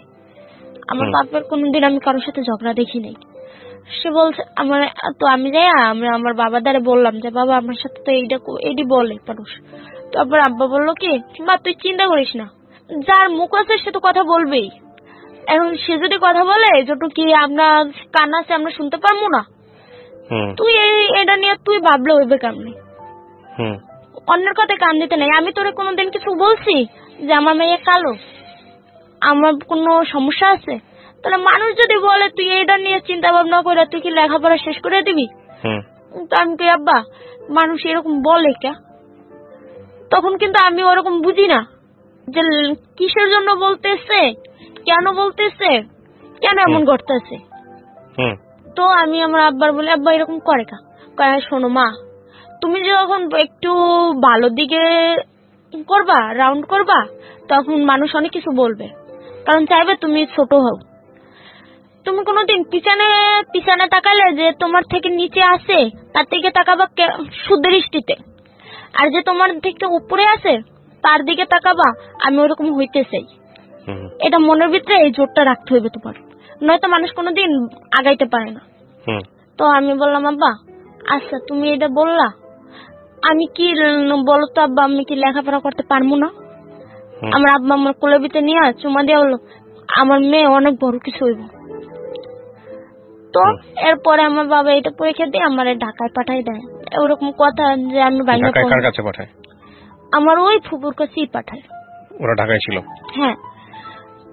আমার বাপের কোনোদিন আমি কারোর সাথে ঝগড়া দেখি নাই। সে বলছে আমার, তো আমি যাই আমার বাবা দ্বারা বললাম যে বাবা আমার সাথে তো এইটি বলে মানুষ। তারপর আব্বা বললো কি মা তুই চিন্তা করিস না, যার মুখ আছে সে তো কথা বলবেই, এখন সে যদি কথা বলে যত কি আমরা কান আছে আমরা শুনতে পারবো না, তুই এটা নিয়ে তুই ভাবলে হইবে কেমনি, অন্যের কথায় কান দিতে নাই। আমি তোরে কোনোদিন কিছু বলছি যে আমার মেয়ে কালো, আমার কোনো সমস্যা আছে? তাহলে মানুষ যদি বলে তুই এটা নিয়ে চিন্তা ভাবনা করে তুই কি লেখাপড়া শেষ করে দিবি? তো আমি কি আব্বা মানুষ এরকম বলে কে? তখন কিন্তু আমি ওরকম বুঝি না যে কিসের জন্য বলতেছে, কেন বলতেছে, কেন এমন ঘটতেছে। তো আমি আমার আব্বার বলি আব্বা এরকম করে কা? শোনো মা, তুমি যখন একটু ভালো দিকে করবা, রাউন্ড করবা, তখন মানুষ অনেক কিছু বলবে, কারণ চাইবে তুমি ছোট হও। তুমি কোনোদিন পিছনে তাকালে যে তোমার থেকে নিচে আছে তার থেকে তাকাবা সুদৃষ্টিতে, আর যে তোমার থেকে উপরে আছে তার দিকে তাকাবা আমি ওরকম হইতে চাই। এটা মনের ভিতরে এই জোরটা রাখতে হইবে তোমার, নয়তো মানুষ কোনোদিন আগাইতে পারে না। তো আমি বললাম আব্বা আচ্ছা তুমি এটা বললা, আমি কি বলো তো আব্বা, আমি কি লেখাপড়া করতে পারবো না? আমার আব্বা আমার কোলের ভিতরে নিয়ে চুমা দিয়ে বললো আমার মেয়ে অনেক বড় কিছু হইব। তো এরপরে আমার বাবা এটা পরীক্ষা দিয়ে আমার ঢাকায় পাঠাই দেয়। ওরকম কথা যে আমি কার কাছে পাঠায়? আমার ওই ফুপুর কাছেই পাঠায়। ওরা ঢাকায় ছিল? হ্যাঁ,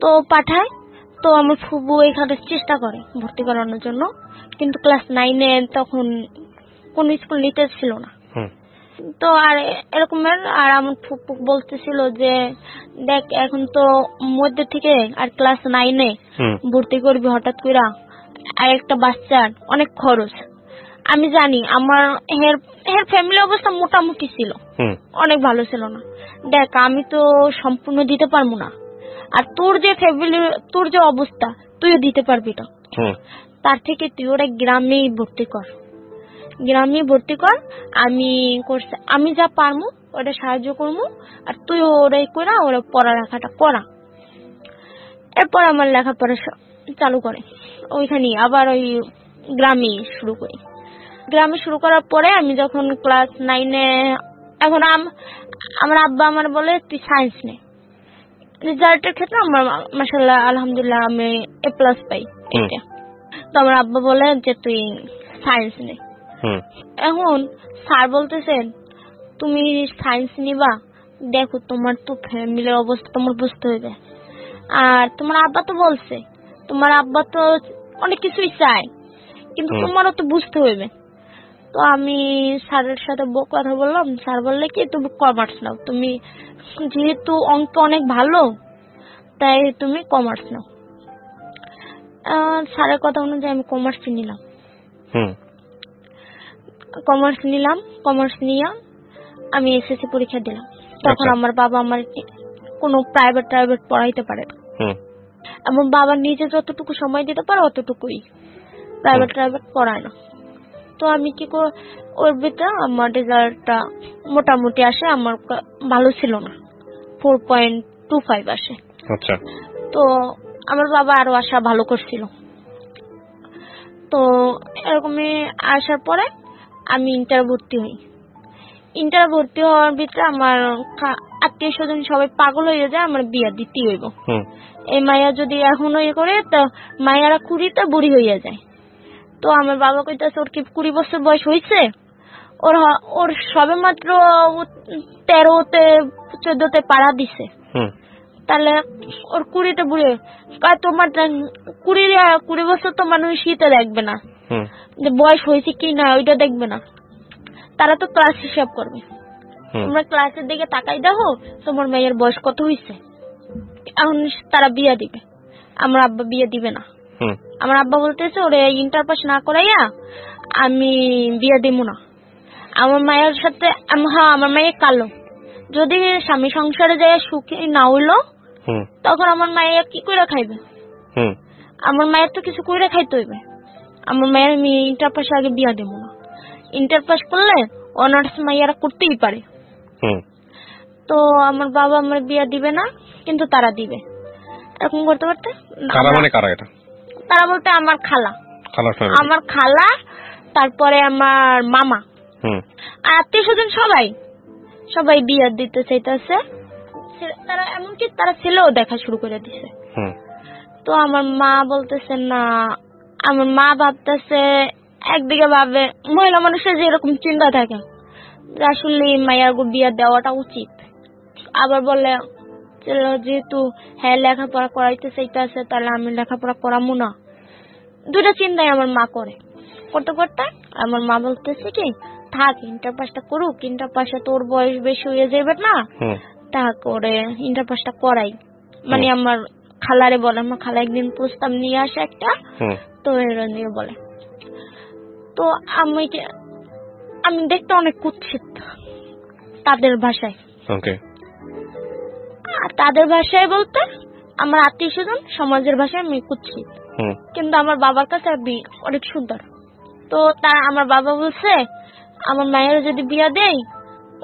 তো পাঠায়। তো আমার ফুপু এখানে চেষ্টা করে ভর্তি করানোর জন্য, কিন্তু ক্লাস 9-এ তখন কোন স্কুল নিতে ছিল না। তো আর এরকম, আর আমার ফুপু বলতেছিল যে দেখ এখন তো মধ্যে থেকে আর ক্লাস 9-এ ভর্তি করবি হঠাৎ করে, আর একটা বাচ্চার অনেক খরচ। আমি জানি আমার হের ফ্যামিলি অবস্থা মোটামুটি ছিল, অনেক ভালো ছিল না। দেখ আমি তো সম্পূর্ণ দিতে পারবো না, আর তোর যে ফ্যামিলি, তোর যে অবস্থা তুইও দিতে পারবি না। তার থেকে তুই ওরা গ্রামেই ভর্তি কর, আমি যা পারবো ওটা সাহায্য করবো, আর তুই ওরাই করা, ওরা পড়ালেখাটা করা। এরপর আমার লেখাপড়া চালু করে ওইখানে, আবার ওই গ্রামে শুরু করি। গ্রামে শুরু করার পরে আমি যখন ক্লাস 9-এ, এখন আমার আব্বা আমার বলে তুই সায়েন্স নে। রেজাল্টের ক্ষেত্রে আমার মাশাআল্লাহ আলহামদুলিল্লাহ আমি A+ পাই এটা। তো আমার আব্বা বলে যে তুই সায়েন্স নে। এখন স্যার বলতেছেন তুমি সায়েন্স নিবা, দেখো তোমার তো ফ্যামিলির অবস্থা তোমার বুঝতে হবে, আর তোমার আব্বা তো বলছে, তোমার আব্বা তো অনেক কিছুই চায়, কিন্তু তোমারও তো বুঝতে হইবে। তো আমি স্যারের সাথে কথা বললাম, স্যার বললে কি তুমি কমার্স নাও, তুমি যেহেতু অঙ্ক অনেক ভালো তাই তুমি কমার্স নাও। স্যারের কথা অনুযায়ী আমি কমার্স নিলাম। কমার্স নিয়ে আমি এসএসসি পরীক্ষা দিলাম। তখন আমার বাবা আমার কোনো প্রাইভেট পড়াইতে পারে না। আমার বাবা নিজে যতটুকু সময় দিতে পারে অতটুকুই, প্রাইভেট পড়ায় না। তো আমি কি করে, ওর ভিতরে আমার রেজাল্টটা মোটামুটি আসে, আমার ভালো ছিল না, 4.25 আসে। আচ্ছা। তো আমার বাবা আরো আশা ভালো করছিল। তো এরকমই আসার পরে আমি ইন্টার ভর্তি হই। ইন্টার ভর্তি হওয়ার ভিতরে আমার আত্মীয় স্বজন সবাই পাগল হয়ে যায়, আমার বিয়া দিতে হইব। এই মায়া যদি এখনো ইয়ে করে তো মায়ারা 20তে বুড়ি হইয়া যায়। তো আমার বাবা কইতাছে ওর কি 20 বছর বয়স হয়েছে, ওর সবে মাত্র 13তে 14তে পাড়া দিছে, তাহলে ওর 20তে বুড়ি। তোমার 20 বছর তো মানুষ শীতে দেখবে না, যে বয়স হয়েছে কি না ওইটা দেখবে না, তারা তো ক্লাস হিসাব করবে। তোমরা ক্লাসের দিকে তাকাই দেখো তোমার মেয়ের বয়স কত হয়েছে, এখন তারা বিয়া দিবে। আমার আব্বা বিয়ে দিবে না। আমার আব্বা বলতেছে ওরে ইন্টার পাস না করাইয়া আমি বিয়ে দিব না। আমার মায়ের সাথে আমার মায়ের কালো, যদি স্বামী সংসারে যায় সুখী না হইলো তখন আমার মায়ের কি করে খাইবে? আমার মায়ের তো কিছু করে খাইতে হইবে। আমার মায়ের আমি ইন্টার পাস আগে বিয়া দেবো না। ইন্টার পাস করলে অনার্স মাইয়ারা করতেই পারে। তো আমার বাবা আমার বিয়া দিবে না, কিন্তু তারা দিবে। এরকম করতে করতে তারা বলতে আমার খালা, তারপরে আমার মামা, আত্মীয় স্বজন সবাই বিয়া দিতে চাইতেছে। তারা এমনকি তারা ছেলেও দেখা শুরু করে দিছে। তো আমার মা বলতেছে না, আমার মা ভাবতেছে, একদিকে ভাবে মহিলা মানুষের যে এরকম চিন্তা থাকে আসলে মায়ের বিয়া দেওয়াটা উচিত, আবার বলে যেহেতু হ্যাঁ লেখাপড়া করাইতে চাইতেছে তাহলে আমি লেখাপড়া করামু না। দুটা চিন্তাই আমার মা করতে করতে আমার মা বলতেছে কি থাক ইন্টার পাসটা করুক, ইন্টার পাসে তোর বয়স বেশি হয়ে যাবে না, তা করে ইন্টার পাসটা করাই। মানে আমার খালারে বলে, আমার খালা একদিন প্রস্তাব নিয়ে আসে একটা, তো এরা নিয়ে বলে। তো আমি দেখতে অনেক কুৎসিত তাদের ভাষায়। তাদের ভাষায় বলতে আমার আত্মীয় স্বজন সমাজের ভাষায় আমি কুৎসিত, কিন্তু আমার বাবার কাছে আমি অনেক সুন্দর। তো আমার বাবা বলছে আমার মায়ের যদি বিয়া দেই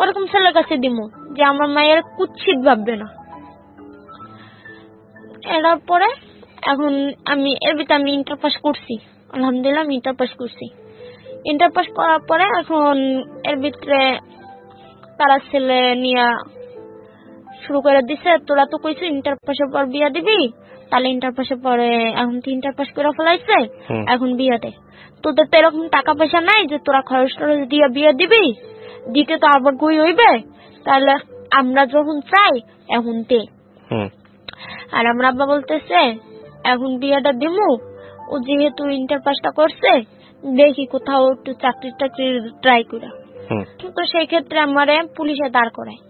ওরকম ছেলের কাছে দিব যে আমার মায়ের কুৎসিত ভাববে না। এর পরে এখন আমি এর ভিতরে আমি ইন্টার পাস করছি, আলহামদুলিল্লাহ আমি ইন্টার পাস করছি। ইন্টার পাস করার পরে এখন এর ভিতরে তারা ছেলে নিয়ে শুরু করে দিছে, তোরা তো কইছিস ইন্টার পাসের পর বিয়া দিবি, তাহলে ইন্টার পাসের পরে এখন তো ইন্টার পাস করে ফেলাইছে, এখন বিয়া দে। তোদের তো এরকম টাকা পয়সা নাই যে তোরা খরচ টরচ দিয়ে বিয়া দিবি, দিতে তো আবার গই হইবে, তাহলে আমরা যখন চাই এখন দে। আর আমার আব্বা বলতেছে এখন বিয়াটা দিমু, ও যেহেতু ইন্টার পাসটা করছে দেখি কোথাও একটু চাকরি ট্রাই করে। তো সেই ক্ষেত্রে আমারে পুলিশে দাঁড় করায়,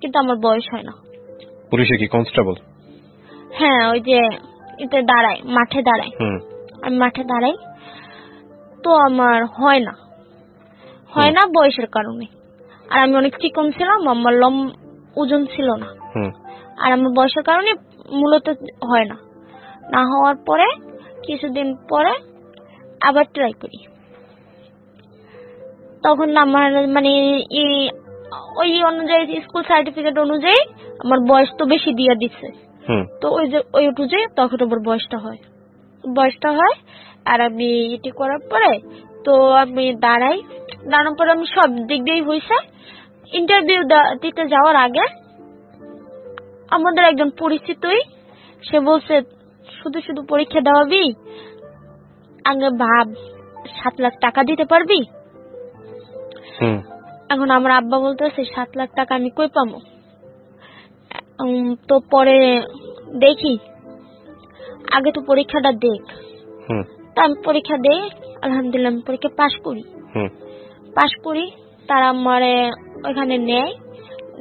কিন্তু আমার বয়স হয় না। পুলিশে কি কনস্টেবল? হ্যাঁ, ওই যে এতে দাঁড়ায়, মাঠে দাঁড়ায়। আমি মাঠে দাঁড়াই, তো আমার হয় না বয়সের কারণে। আর আমি অনেক চিকন ছিলাম, আমার ওজন ছিল না, আর আমার বয়সের কারণে মূলত হয় না হওয়ার পরে কিছুদিন পরে আবার ট্রাই করি। তখন আমার মানে ওই অনুযায়ী স্কুল সার্টিফিকেট অনুযায়ী আমার বয়স তো বেশি দিয়ে দিচ্ছে, তো ওই যে ওই অনুযায়ী তখন আমার বয়সটা হয়। আর আমি এটি করার পরে তো আমি দাঁড়ানোর পরে আমি সব দিক দিয়েই হয়েছে। ইন্টারভিউ দিতে যাওয়ার আগে আমাদের একজন পরিচিতই সে বলছে শুধু পরীক্ষা দেওয়াবি, আগে ভাব 7 লাখ টাকা দিতে পারবি। এখন আমার আব্বা বলতেছে 7 লাখ টাকা আমি কই পাবো? তো পরে দেখি, আগে তো পরীক্ষাটা দেখ। তা আমি পরীক্ষা দেই, আলহামদুলিল্লাহ আমি পরীক্ষা পাশ করি। তারা আমারে ওইখানে নেয়,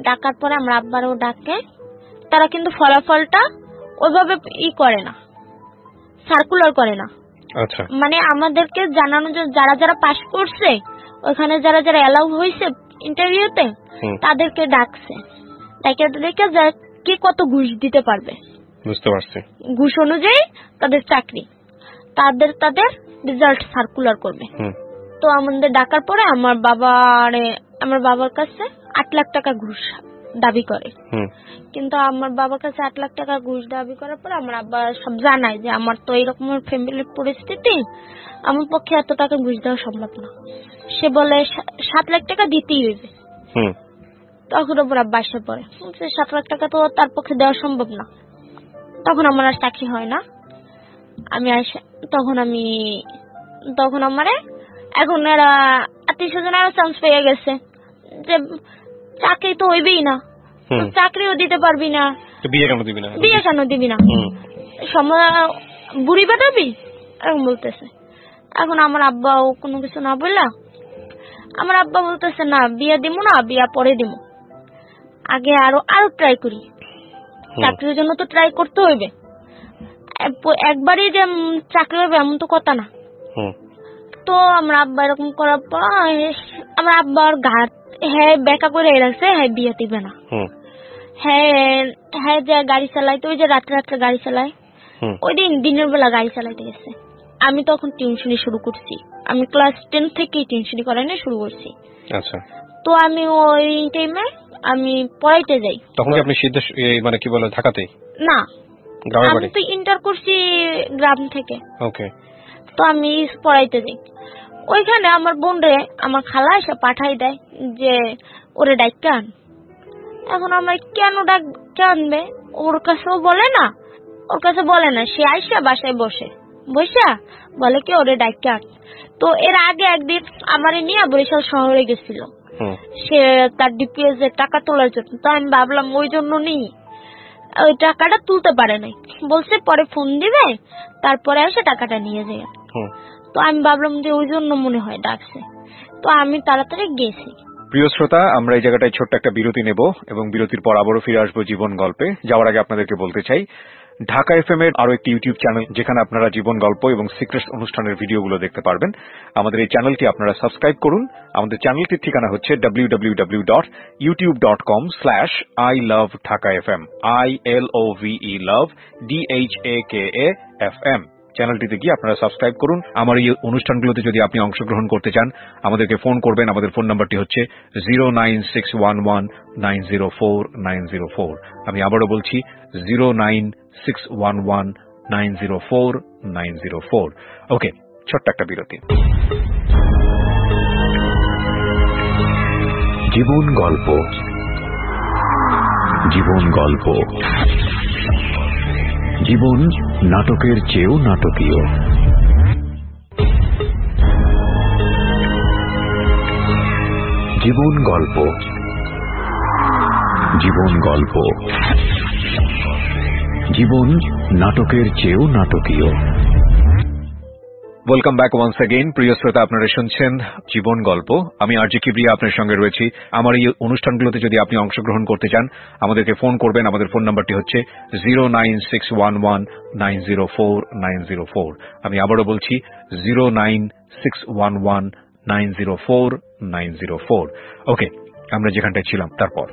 ডাকার পরে আমার আব্বারও ডাকে। তারা কিন্তু ফলাফলটা ওইভাবে করে না, সার্কুলার করে না। আচ্ছা, মানে আমাদেরকে জানানো যে যারা যারা পাস করছে, ওখানে যারা যারা অ্যালাউ হয়েছে ইন্টারভিউতে, তাদেরকে ডাকছে, দেখে কে কত ঘুষ দিতে পারবে। বুঝতে পারছি। ঘুষ অনুযায়ী তাদের চাকরি, তাদের রেজাল্ট সার্কুলার করবে। তো আমাদের ডাকার পরে আমার বাবার কাছে 8 লাখ টাকা ঘুষ দাবি করে। কিন্তু আমার বাবার কাছে 8 লাখ টাকা ঘুষ দাবি করার পর আমার আব্বা সব জানায় যে আমার তো এইরকম ফ্যামিলির পরিস্থিতি, আমার পক্ষে এত টাকা ঘুষ দেওয়া সম্ভব না। সে বলে 7 লাখ টাকা দিতেই হইবে। তখন ওপর আব্বা এসে পড়ে, 7 লাখ টাকা তো তার পক্ষে দেওয়া সম্ভব না। তখন আমার আর চাকরি হয় না। তখন আমারে এখন এরা আত্মীয় স্বজন আরো চান্স পেয়ে গেছে যে চাকরি তো হইবেই না, চাকরিও দিতে পারবি না, বিয়ে কেন দিবি না, বুড়ি বেটাবি এরকম বলতেছে। এখন আমার আব্বাও কোনো কিছু না বললা, আমার আব্বা বলতেছে না বিয়ে দিব না, বিয়া পরে দিব, আগে আরো ট্রাই করি, চাকরির জন্য তো ট্রাই করতে হইবে, একবারই যে চাকরি হবে এমন তো কথা না। তো আমার আব্বা এরকম করার পর আমার আব্বার ঘাট বেকা করে রাখছে, বিয়ে দিবে না। যে গাড়ি চালাইতো, ওই যে রাত্রে গাড়ি চালায়, ওই দিনের বেলা গাড়ি চালাইতে গেছে। আমি তখন টিউশনি শুরু করছি, আমি ক্লাস 10 থেকেই টিউশনি করানো শুরু করছি। আচ্ছা, তো আমি ওই টাইমে আমি পড়াইতে যাই। তখন কি আপনি মানে কি বলে ঢাকাতেই? না, আমি তো ইন্টার করছি গ্রাম থেকে। ওকে। তো আমি পড়াইতে যাই, ওইখানে আমার বোন রে আমার খালা এসে পাঠাই দেয় যে ওরে ডাইকা আন। এখন আমার কেন ডাইকা আনবে, ওর কাছেও বলে না, সে আইসা বাসায় বসা বলে কি ওরে ডাইকা আন। তো এর আগে একদিন আমারে নিয়ে বরিশাল শহরে গেছিল, সে তার ডিপিএস এর টাকা তোলার জন্য। তো আমি ভাবলাম ওই জন্য নিই, ওই টাকাটা তুলতে পারে নাই, বলছে পরে ফোন দিবে, তারপরে এসে টাকাটা নিয়ে যায়। তো আমি ভাবলাম যে ওই জন্য মনে হয় ডাকছে, তো আমি তাড়াতাড়ি গেছি। প্রিয় শ্রোতা, আমরা এই জায়গাটায় ছোট্ট একটা বিরতি নেব এবং বিরতির পর আবারও ফিরে আসবো জীবন গল্পে। যাওয়ার আগে আপনাদেরকে বলতে চাই, ঢাকা এফএম এর আরো একটি ইউটিউব চ্যানেল যেখানে আপনারা জীবন গল্প এবং সিক্রেটস অনুষ্ঠানের ভিডিওগুলো দেখতে পারবেন। আমাদের এই চ্যানেলটি আপনারা সাবস্ক্রাইব করুন। আমাদের চ্যানেলটির ঠিকানা হচ্ছে www.youtube.com/ilovedhakafm ILOVE love DHAKAFM। চ্যানেলটিতে গিয়ে আপনারা সাবস্ক্রাইব করুন। আমার এই অনুষ্ঠানগুলোতে যদি আপনি অংশগ্রহণ করতে চান, আমাদেরকে ফোন করবেন। আমাদের ফোন নাম্বারটি হচ্ছে 09611904904। আমি আবারও বলছি 09611904904। ওকে, ছোট্ট একটা বিরতি। জীবন গল্প, জীবন গল্প, জীবন নাটকের চেয়েও নাটকীয়। জীবন গল্প, জীবন গল্প, জীবন নাটকের চেয়েও নাটকীয়। Welcome back once again. প্রিয় শ্রোতা, আপনারা শুনছেন জীবন গল্প। আমি আরজি কিবরিয়া আপনার সঙ্গে রয়েছি। আমার এই অনুষ্ঠানগুলোতে যদি আপনি অংশগ্রহণ করতে চান, আমাদেরকে ফোন করবেন। আমাদের ফোন নাম্বারটি হচ্ছে 09611904904। আমি আবারও বলছি 09611904904। ওকে, আমরা যেখানটায় ছিলাম তারপর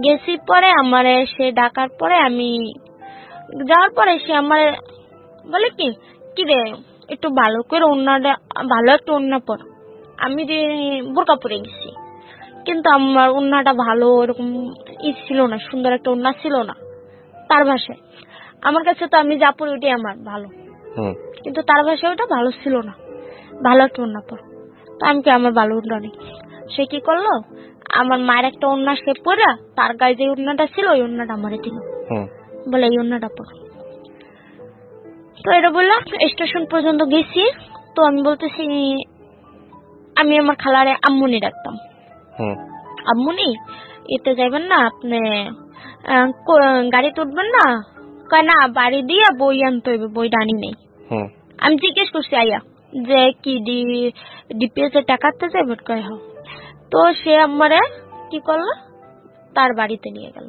গেছি। পরে আমার সে ডাকার পরে আমি যাওয়ার পরে সে আমার বলে কি রে একটু ভালো করে ভালো একটা ওড়না পর। আমি যে বোরকা পরে গেছি, কিন্তু আমার ওড়নাটা ভালো এরকম ছিল না, সুন্দর একটা ওড়না ছিল না তার ভাষায়। আমার কাছে তো আমি যা পরি ওটাই আমার ভালো, কিন্তু তার ভাষায় ওটা ভালো ছিল না, ভালো একটা ওড়না পর। তো আমি কি আমার ভালো ওড়না নেই, সে কি করলো আমার মায়ের একটা ওড়না সে পরে তার গায়ে যে ওড়নাটা ছিল ওই ওড়নাটা আমারে দিল, বলে এই ওড়নাটা পর। তো এটা বললাম স্টেশন পর্যন্ত গেছি। তো আমি বলতেছি, আমি আমার খালারে আম্মুনি ডাকতাম, আম্মুনি এতে যাইবেন না আপনি, গাড়িতে উঠবেন না? কয় না, বাড়ি দিয়া বই আনতে হইবে, বই ডানি নেই। আমি জিজ্ঞেস করছি আইয়া যে কি ডিপিএস এর টাকাতে যাবে? কয় হ্যাঁ। তো সে আমারে কি করলো, তার বাড়িতে নিয়ে গেল।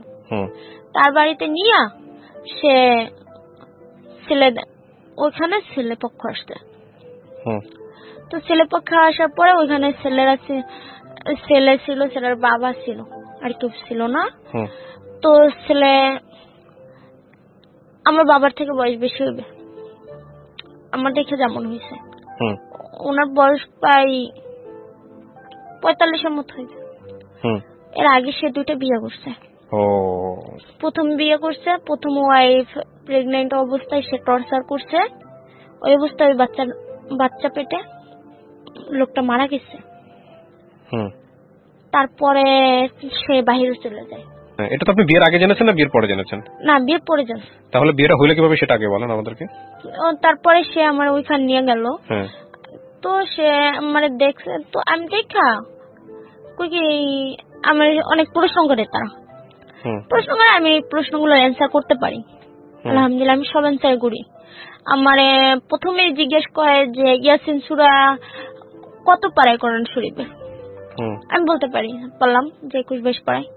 তার বাড়িতে নিয়ে সে ওইখানে ছেলে পক্ষ আসছে। তো ছেলে পক্ষে আসার পরে ওইখানে ছেলে ছিল, ছেলের বাবা ছিল, আর কেউ ছিল না। তো ছেলে আমার বাবার থেকে বয়স বেশি হইবে, আমার দেখে যেমন হয়েছে। ওনার বয়স প্রায় 45-এর মতো হইবে। এর আগে সে 2টা বিয়ে করছে। প্রথম বিয়ে করছে, প্রথম ওয়াইফ প্রেগনেন্ট অবস্থায় সে টর্চার করছে, ওই অবস্থায় বাচ্চা পেটে লোকটা মারা গেছে। তারপরে সে বাহিরে চলে যায়। এটা তো আপনি বিয়ের আগে জেনেছেন না বিয়ের পরে জেনেছেন? না, বিয়ের পরে জানছি। তাহলে বিয়েটা হইলো কিভাবে সেটা আগে বলেন আমাদেরকে। তারপরে সে আমার ওইখানে নিয়ে গেল। তো সে মানে দেখছে, তো আমি দেখা আমার অনেক প্রশ্ন করে তারা, প্রশ্ন করে আমি প্রশ্নগুলো অ্যান্সার করতে পারি আলহামদুলিল্লাহ, আমি সব অ্যান্সার করি। আমারে প্রথমেই জিজ্ঞেস করে যে ইয়াসিন সূরা কত পারায় কোরআন শরীফে? আমি বলতে পারলাম যে 21-22 পারায়।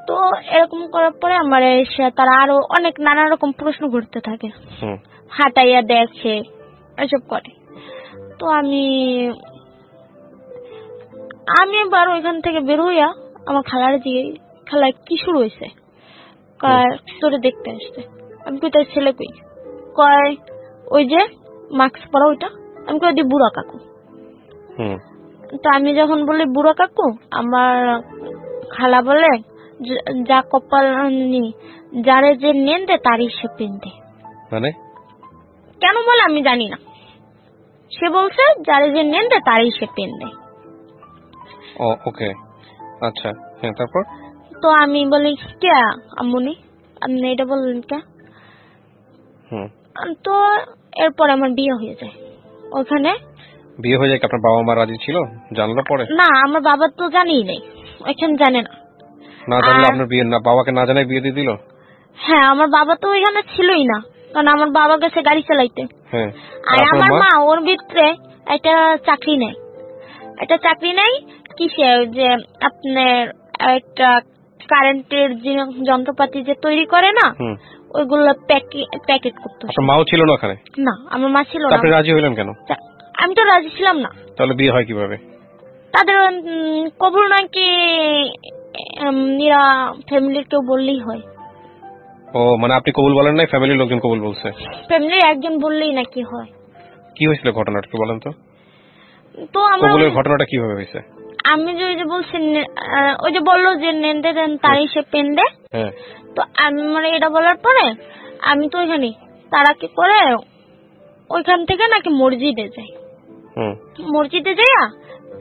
তো এরকম করার পরে আমার তারা আরো অনেক নানা রকম প্রশ্ন করতে থাকে, হাঁটাইয়া দেখে, এসব করে। তো আমি এবার ওইখান থেকে বের হইয়া আমার খালার দিয়ে, খালা কি শুরু হয়েছে? তোরে দেখতে আসছে। আমি কই তার ছেলে কই? কয় ওই যে মাস্ক পরা ওইটা। আমি কই দি বুড়া কাকু। তো আমি যখন বলি বুড়া কাকু, আমার খালা বলে যা কপাল যারে যে নেন দে তারই সে পেন্দে। মানে কেন বলে আমি জানি না, সে বলছে যারে যে নেন দে তারই সে পেন্দে। ওকে, আচ্ছা, হ্যাঁ, তারপর? তো আমি বলি কে আম্মুনি, আপনি এটা বললেন কে? তো এরপর আমার বিয়ে হয়ে যায়। ওখানে বিয়ে হয়ে যায়? আপনার বাবা মা রাজি ছিল জানলো পরে? না, আমার বাবা তো জানেই নাই, ওইখানে জানে না। না জানলে আপনার বিয়ে না, বাবাকে না জানাই বিয়ে দিয়ে দিল? হ্যাঁ, আমার বাবা তো ওইখানে ছিলই না, কারণ আমার বাবা গেছে গাড়ি চালাইতে। আর আমার মা ওর ভিতরে একটা চাকরি নেই, কিসে, যে আপনার একটা কারেন্টের যন্ত্রপাতি যে তৈরি করে না, ওইগুলো প্যাকেট করতে। আপনার মাও ছিল না ওখানে? না, আমার মা ছিল না। আপনি রাজি হইলেন কেন? আমি তো রাজি ছিলাম না। তাহলে বিয়ে হয় কিভাবে? তাদের কবুল নাকি ফ্যামিলির কেউ বললেই হয়। মানে আপনি কবুল বলেন নাই, ফ্যামিলির লোকজন কবুল বলছে? ফ্যামিলির একজন বললেই নাকি হয়। কি হয়েছিল ঘটনাটা একটু বলেন তো? তো আমার কবুলের ঘটনাটা কিভাবে হয়েছে? আমি যে বলছি, ওই যে বললো যে নেন্দে দেন তারই সে পেন্দে। তো আমি মানে এটা বলার পরে আমি তো ওইখানে, তারা কি করে ওইখান থেকে নাকি মসজিদে যায়, মসজিদে যাইয়া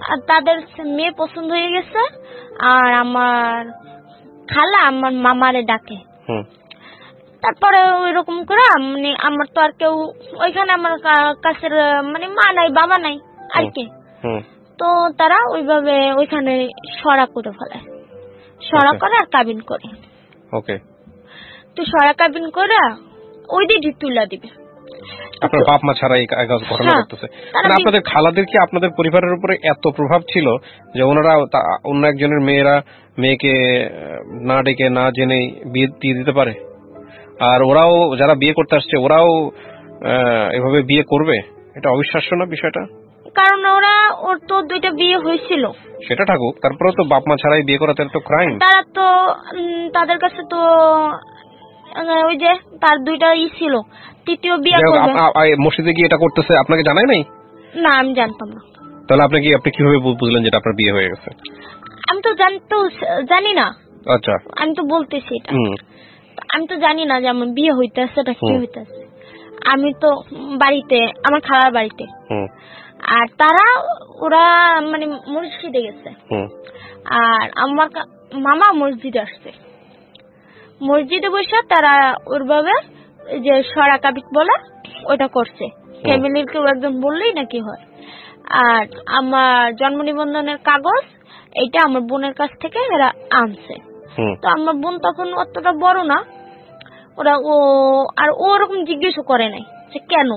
আর তাদের মেয়ে পছন্দ হয়ে গেছে, আর আমার খালা আমার মামারে ডাকে। তারপরে ওইরকম করে মানে আমার তো আর কেউ ওইখানে, আমার কাছের মানে মা নাই বাবা নাই আর কি। তো তারা ওইভাবে ওইখানে সরা করে ফেলে, সরা করে আর কাবিন করে। তো সরা কাবিন করে ওই দিয়ে তুলা দিবে। আপনার বাপ মা ছাড়া এই ঘটনা করতেছে, মানে আপনাদের খালাদের কি আপনাদের পরিবারের উপরে এত প্রভাব ছিল যে ওনারা অন্য একজনের মেয়েকে না ডেকে না জেনে বিয়ে দিয়ে দিতে পারে? আর ওরাও যারা বিয়ে করতে আসছে ওরাও এভাবে বিয়ে করবে? এটা অবিশ্বাস্য না বিষয়টা? কারণ ওর তো 2টা বিয়ে হয়েছিল। সেটা থাকুক, তারপরেও তো বাপ মা ছাড়াই বিয়ে করা তো ক্রাইম। তারা তো তাদের কাছে তো ওই যে তার 2টা ছিল, তৃতীয় বিয়ে করবে। মসজিদে গিয়ে এটা করতেছে আপনাকে জানাই নাই? না, আমি জানতাম না। তাহলে আপনি কিভাবে বুঝলেন যেটা আপনার বিয়ে হয়ে গেছে? আমি তো জানি না। আচ্ছা, আমি তো বলতেছি এটা, আমি তো জানি না যে আমার বিয়ে হইতেছে, এটা কি হইতেছে। আমি তো বাড়িতে, আমার খালার বাড়িতে, আর ওরা মানে মসজিদে গেছে, আর আমার মামা মসজিদে আসছে। মসজিদে বসে তারা ওরভাবে যে সরা কাবিক বলে ওটা করছে, ফ্যামিলির কেউ একজন বললেই নাকি হয়। আর আমার জন্ম নিবন্ধনের কাগজ এইটা আমার বোনের কাছ থেকে এরা আনছে। তো আমার বোন তখন অতটা বড় না, ও ওরকম জিজ্ঞেসও করে নাই যে কেন।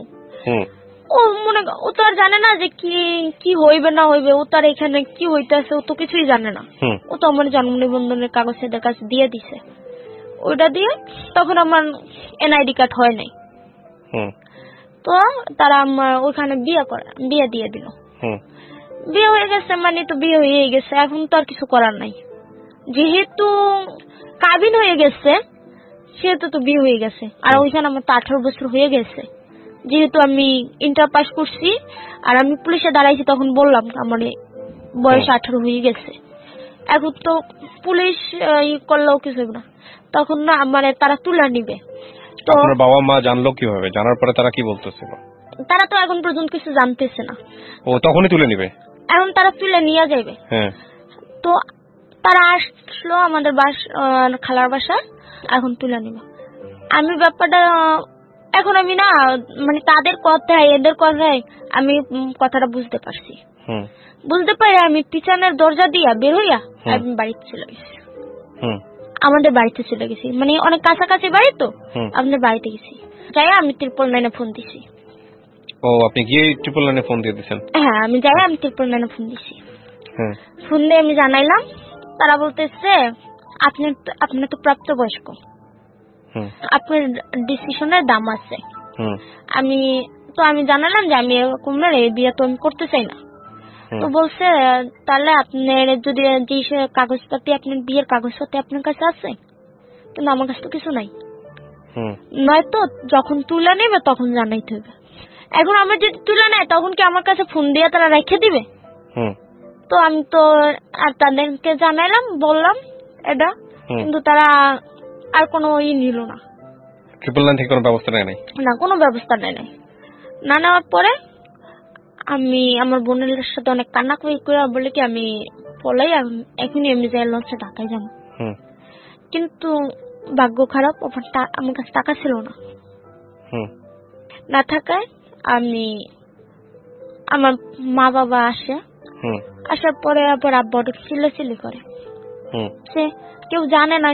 ও তো আর জানে না যে কি হইবে না হইবে, ও তো আর এখানে কি হইতেছে ও তো কিছুই জানে না। ও তো আমার জন্ম নিবন্ধনের কাগজ এদের কাছে দিয়ে দিছে, ওইটা দিয়ে তখন আমার এনআইডি কার্ড হয় নাই। তো তারা আমার ওইখানে বিয়ে দিয়ে দিল। বিয়ে হয়ে গেছে মানে তো বিয়ে হয়ে গেছে, এখন তো আর কিছু করার নাই। যেহেতু কাবিন হয়ে গেছে সেহেতু তো বিয়ে হয়ে গেছে। আর ওইখানে আমার তো 18 বছর হয়ে গেছে, যেহেতু আমি ইন্টার পাস করছি আর আমি পুলিশে দাঁড়াইছি, তখন বললাম আমার বয়স 18 হয়ে গেছে। এখন তো পুলিশ করলেও কিছু হবে না, তখন না আমার তারা তুলে নিবে। তো আপনার বাবা মা জানলো কিভাবে? জানার পরে তারা কি বলতেছিল? তারা তো এখন পর্যন্ত কিছু জানতেছে না। ও তখনই তুলে নিবে? এখন তারা তুলে নিয়ে যাবে। তো তারা আসলো আমাদের খালার বাসা, এখন তুলে নিবে। আমি ব্যাপারটা এখন আমি না মানে তাদের কথায় এদের কথায় আমি কথাটা বুঝতে পারছি। বুঝতে পারি আমি পিছনের দরজা দিয়া বের হইয়া আমি বাড়িতে চলে গেছি। আমাদের বাড়িতে চলে গেছি, মানে অনেক কাছাকাছি বাড়ি তো, আমাদের বাড়িতে গেছি। যাই আমি 999 ফোন দিছি। ও আপনি গিয়ে 999 ফোন দিয়ে দিয়েছেন? হ্যাঁ, আমি যাই আমি 999 ফোন দিছি। ফোন দিয়ে আমি জানাইলাম, তারা বলতেছে আপনি তো প্রাপ্তবয়স্ক, আপনার ডিসিশনের দাম আছে। আমি জানালাম যে আমি এরকম এই বিয়ে তো আমি করতে চাই না। তো বলছে তাহলে আপনার যদি যে কাগজপাতি, আপনার বিয়ের কাগজপাতি আপনার কাছে আছে? কিন্তু আমার কাছে তো কিছু নাই। নয়তো যখন তুলে নেবে তখন জানাইতে হবে। এখন আমার যদি তুলে নেয় তখন কি আমার কাছে ফোন দিয়ে তারা রেখে দিবে? তো আমি তো আর তাদেরকে জানাইলাম, বললাম এটা, কিন্তু তারা আর কোনো নিল না। 999 থেকে কোনো ব্যবস্থা নেয় নাই? না, কোনো ব্যবস্থা নেয় নাই। না নেওয়ার পরে আমি আমার বোনের সাথে অনেক কান্নাকাটি করে বলে কি আমি পলাই এখনই আমি যাই লঞ্চে ঢাকায় যাবো। কিন্তু ভাগ্য খারাপ, আমার কাছে টাকা ছিল না। না থাকায় আমার মা বাবা আসে, আসার পরে আবার আব্বা চিল্লাচিল্লি করে, সে কেউ জানে না